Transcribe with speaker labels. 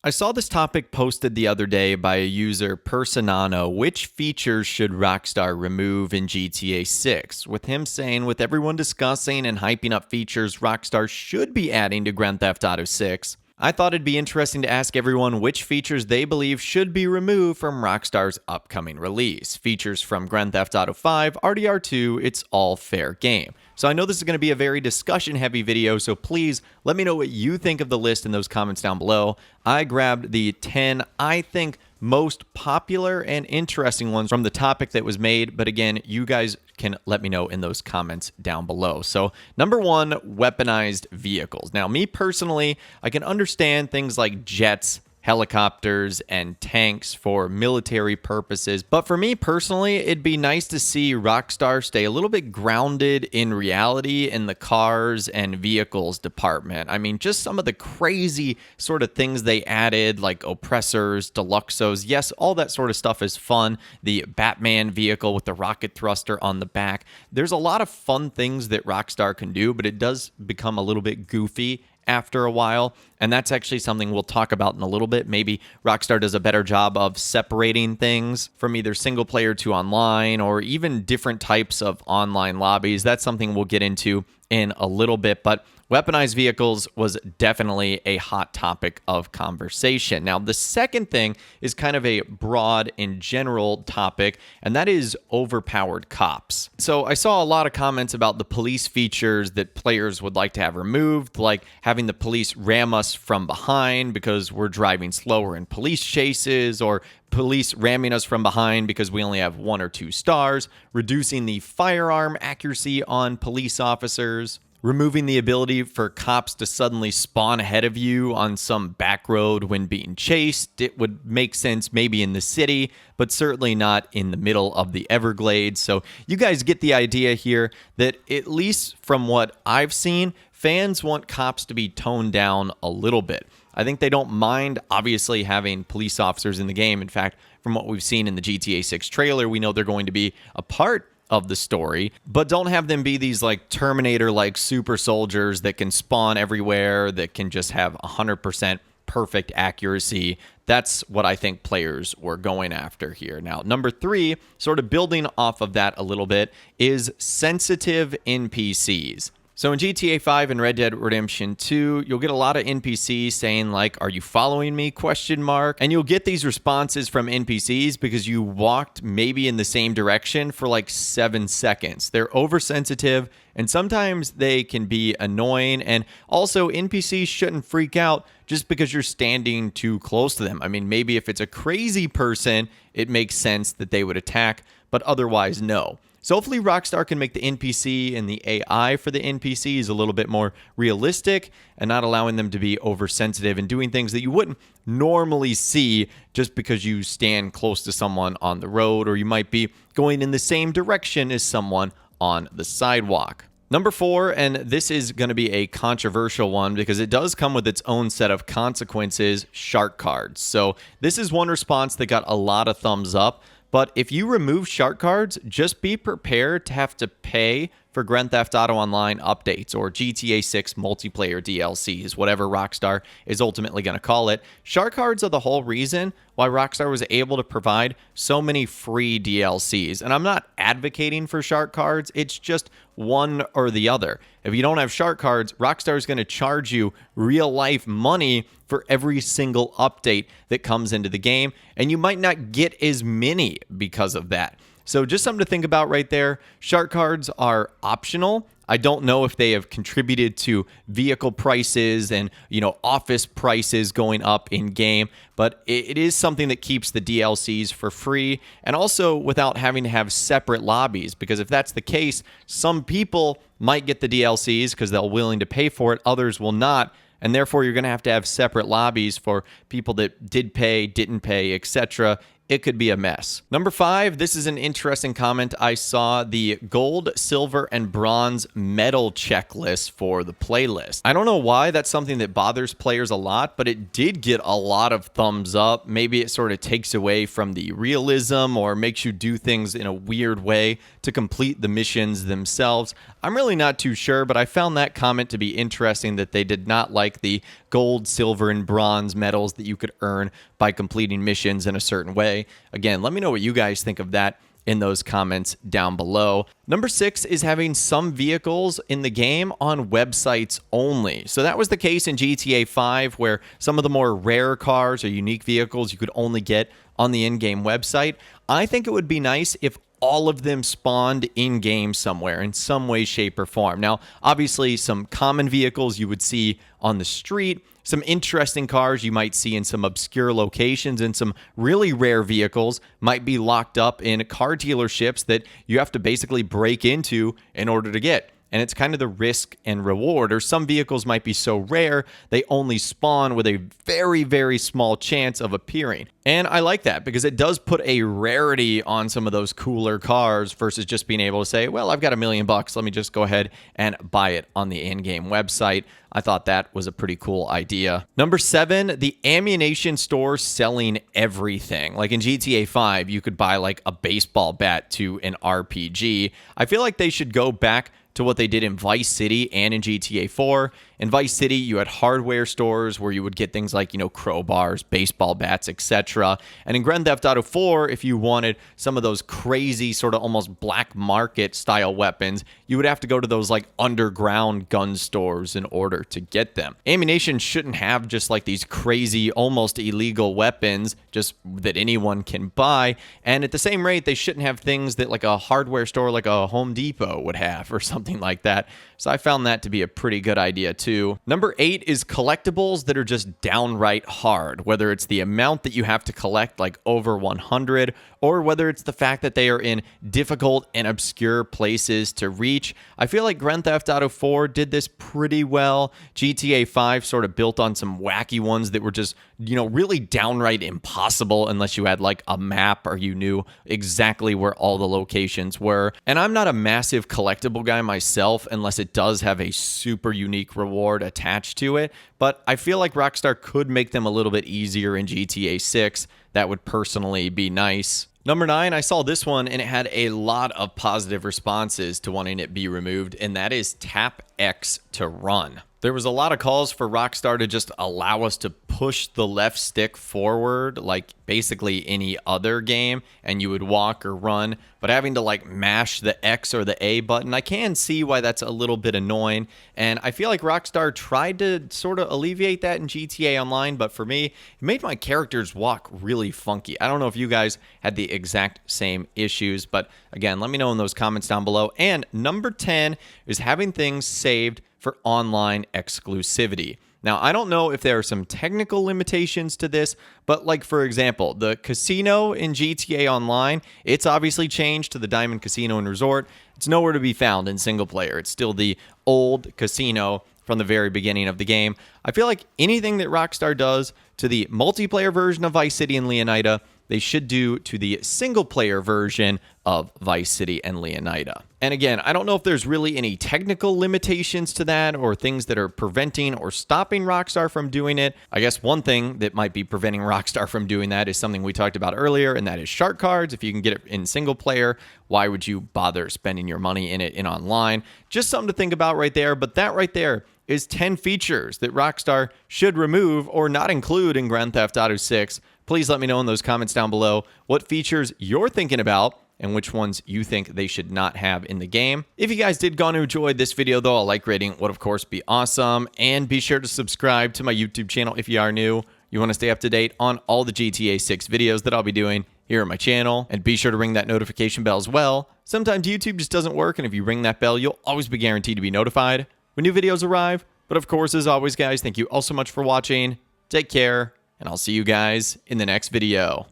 Speaker 1: I saw this topic posted the other day by a user, Personano. Which features should Rockstar remove in GTA 6? With him saying, with everyone discussing and hyping up features Rockstar should be adding to Grand Theft Auto 6, I thought it'd be interesting to ask everyone which features they believe should be removed from Rockstar's upcoming release. Features from Grand Theft Auto 5, RDR2, it's all fair game. So I know this is going to be a very discussion-heavy video, so please let me know what you think of the list in those comments down below. I grabbed the 10, I think, most popular and interesting ones from the topic that was made, but again, you guys can let me know in those comments down below. So number 1, weaponized vehicles. Now, me personally, I can understand things like jets, helicopters, and tanks for military purposes. But for me personally, it'd be nice to see Rockstar stay a little bit grounded in reality in the cars and vehicles department. I mean, just some of the crazy sort of things they added, like oppressors, deluxos. Yes, all that sort of stuff is fun. The Batman vehicle with the rocket thruster on the back. There's a lot of fun things that Rockstar can do, but it does become a little bit goofy after a while, and that's actually something we'll talk about in a little bit. Maybe Rockstar does a better job of separating things from either single player to online or even different types of online lobbies. That's something we'll get into in a little bit, but weaponized vehicles was definitely a hot topic of conversation. Now, the second thing is kind of a broad and general topic, and that is overpowered cops. So I saw a lot of comments about the police features that players would like to have removed, like having the police ram us from behind because we're driving slower in police chases, or police ramming us from behind because we only have 1 or 2 stars, reducing the firearm accuracy on police officers, removing the ability for cops to suddenly spawn ahead of you on some back road when being chased. It would make sense maybe in the city, but certainly not in the middle of the Everglades. So you guys get the idea here that, at least from what I've seen, fans want cops to be toned down a little bit. I think they don't mind, obviously, having police officers in the game. In fact, from what we've seen in the GTA 6 trailer, we know they're going to be a part of the story, but don't have them be these like Terminator-like super soldiers that can spawn everywhere, that can just have 100% perfect accuracy. That's what I think players were going after here. Now, number 3, sort of building off of that a little bit, is sensitive NPCs. So in GTA 5 and Red Dead Redemption 2, you'll get a lot of NPCs saying like, "Are you following me?" ? And you'll get these responses from NPCs because you walked maybe in the same direction for like 7 seconds. They're oversensitive, and sometimes they can be annoying. And also, NPCs shouldn't freak out just because you're standing too close to them. I mean, maybe if it's a crazy person, it makes sense that they would attack, but otherwise, no. So hopefully Rockstar can make the NPC and the AI for the NPCs a little bit more realistic and not allowing them to be oversensitive and doing things that you wouldn't normally see just because you stand close to someone on the road, or you might be going in the same direction as someone on the sidewalk. Number 4, and this is going to be a controversial one because it does come with its own set of consequences, shark cards. So this is one response that got a lot of thumbs up. But if you remove shark cards, just be prepared to have to pay for Grand Theft Auto Online updates or GTA 6 multiplayer DLCs, whatever Rockstar is ultimately going to call it. Shark cards are the whole reason why Rockstar was able to provide so many free DLCs. And I'm not advocating for shark cards, it's just one or the other. If you don't have shark cards, Rockstar is going to charge you real life money for every single update that comes into the game, and you might not get as many because of that. So just something to think about right there. Shark cards are optional. I don't know if they have contributed to vehicle prices and, office prices going up in game, but it is something that keeps the DLCs for free and also without having to have separate lobbies, because if that's the case, some people might get the DLCs because they're willing to pay for it, others will not. And therefore, you're going to have separate lobbies for people that did pay, didn't pay, etc. it could be a mess. Number 5, this is an interesting comment. I saw the gold, silver, and bronze medal checklist for the playlist. I don't know why that's something that bothers players a lot, but it did get a lot of thumbs up. Maybe it sort of takes away from the realism or makes you do things in a weird way to complete the missions themselves. I'm really not too sure, but I found that comment to be interesting, that they did not like the gold, silver, and bronze medals that you could earn by completing missions in a certain way. Again, let me know what you guys think of that in those comments down below. Number 6 is having some vehicles in the game on websites only. So that was the case in GTA 5, where some of the more rare cars or unique vehicles you could only get on the in-game website. I think it would be nice if all of them spawned in-game somewhere in some way, shape, or form. Now, obviously, some common vehicles you would see on the street, some interesting cars you might see in some obscure locations, and some really rare vehicles might be locked up in car dealerships that you have to basically break into in order to get. And it's kind of the risk and reward. Or some vehicles might be so rare, they only spawn with a very, very small chance of appearing. And I like that because it does put a rarity on some of those cooler cars versus just being able to say, well, I've got $1 million, let me just go ahead and buy it on the in-game website. I thought that was a pretty cool idea. Number 7, the ammunition store selling everything. Like in GTA 5, you could buy like a baseball bat to an RPG. I feel like they should go back to what they did in Vice City and in GTA 4. In Vice City, you had hardware stores where you would get things like, crowbars, baseball bats, etc. And in Grand Theft Auto 4, if you wanted some of those crazy sort of almost black market style weapons, you would have to go to those like underground gun stores in order to get them. Ammunition shouldn't have just like these crazy, almost illegal weapons just that anyone can buy. And at the same rate, they shouldn't have things that like a hardware store like a Home Depot would have or something like that. So I found that to be a pretty good idea too. Number 8 is collectibles that are just downright hard, whether it's the amount that you have to collect, like over 100, or whether it's the fact that they are in difficult and obscure places to reach. I feel like Grand Theft Auto 4 did this pretty well. GTA 5 sort of built on some wacky ones that were just, really downright impossible unless you had like a map or you knew exactly where all the locations were. And I'm not a massive collectible guy myself unless it does have a super unique reward attached to it, but I feel like Rockstar could make them a little bit easier in GTA 6. That would personally be nice. Number 9, I saw this one and it had a lot of positive responses to wanting it be removed, and that is tap X to run. There was a lot of calls for Rockstar to just allow us to push the left stick forward like basically any other game, and you would walk or run, but having to like mash the X or the A button, I can see why that's a little bit annoying. And I feel like Rockstar tried to sort of alleviate that in GTA Online, but for me, it made my characters walk really funky. I don't know if you guys had the exact same issues, but again, let me know in those comments down below. And number 10 is having things saved for online exclusivity. Now, I don't know if there are some technical limitations to this, but like, for example, the casino in GTA Online, it's obviously changed to the Diamond Casino and Resort. It's nowhere to be found in single player. It's still the old casino from the very beginning of the game. I feel like anything that Rockstar does to the multiplayer version of Vice City and Leonida, they should do to the single-player version of Vice City and Leonida. And again, I don't know if there's really any technical limitations to that or things that are preventing or stopping Rockstar from doing it. I guess one thing that might be preventing Rockstar from doing that is something we talked about earlier, and that is shark cards. If you can get it in single-player, why would you bother spending your money in it in online? Just something to think about right there, but that right there is 10 features that Rockstar should remove or not include in Grand Theft Auto 6. Please let me know in those comments down below what features you're thinking about and which ones you think they should not have in the game. If you guys did go and enjoy this video, though, a like rating would, of course, be awesome. And be sure to subscribe to my YouTube channel if you are new. You want to stay up to date on all the GTA 6 videos that I'll be doing here on my channel. And be sure to ring that notification bell as well. Sometimes YouTube just doesn't work, and if you ring that bell, you'll always be guaranteed to be notified when new videos arrive. But of course, as always, guys, thank you all so much for watching. Take care, and I'll see you guys in the next video.